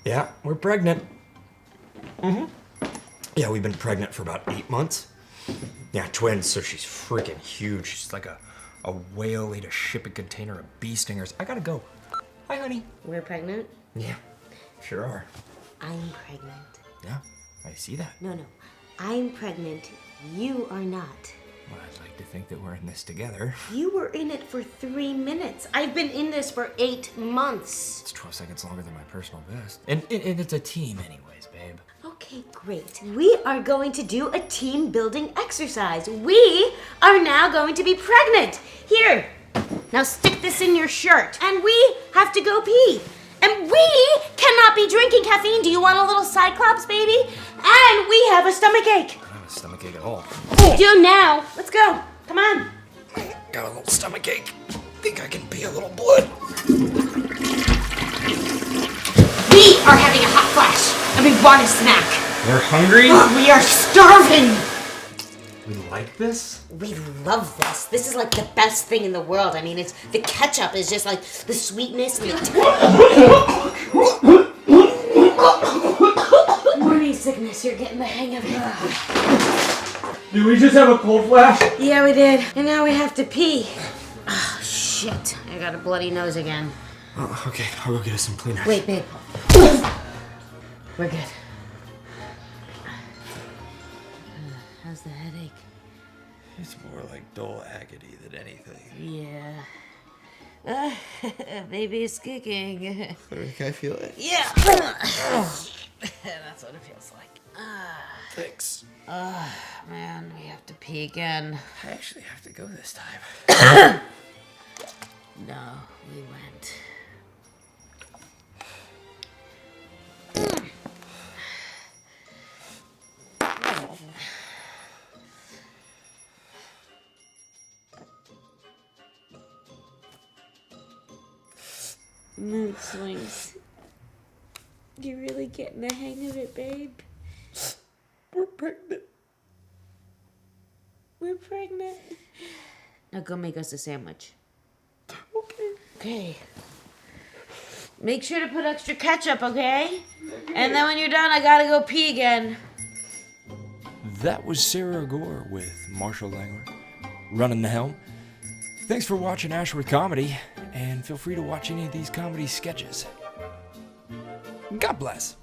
Yeah, we're pregnant. Yeah, we've been pregnant for about 8 months. Yeah, twins, so she's freaking huge. She's like a whale ate a shipping container of bee stingers. I gotta go. Hi, honey. We're pregnant? Yeah, sure are. I'm pregnant. Yeah, I see that. No. I'm pregnant. You are not. Well, I'd like to think that we're in this together. You were in it for 3 minutes. I've been in this for 8 months. It's 12 seconds longer than my personal best. And it's a team anyways, babe. Okay, great. We are going to do a team building exercise. We are now going to be pregnant. Here, now stick this in your shirt. And we have to go pee. And we cannot be drinking caffeine. Do you want a little Cyclops, baby? And we have a stomach ache. I don't have a stomach ache at all. We do now. Let's go. Come on. Got a little stomach ache. Think I can pee a little blood. We are having a hot flash. And we want a snack. We're hungry? We are starving. We like this? We love this. This is like the best thing in the world. I mean, it's the ketchup is just like the sweetness. Morning sickness. You're getting the hang of it. Did we just have a cold flash? Yeah, we did. And now we have to pee. Oh, shit. I got a bloody nose again. Oh, okay, I'll go get us some Kleenex. Wait, babe. We're good. How's the headache? It's more like dull agony than anything. Yeah. Baby is kicking. Can I feel it? Yeah. That's what it feels like. Thanks. Man, we have to pee again. I actually have to go this time. No, we went. Mood swings. You're really getting the hang of it, babe. We're pregnant. We're pregnant. Now go make us a sandwich. Okay. Okay. Make sure to put extra ketchup, okay? And then when you're done, I gotta go pee again. That was Sarah Agor with Marshall Langohr, running the helm. Thanks for watching Ashworth Comedy, and feel free to watch any of these comedy sketches. God bless.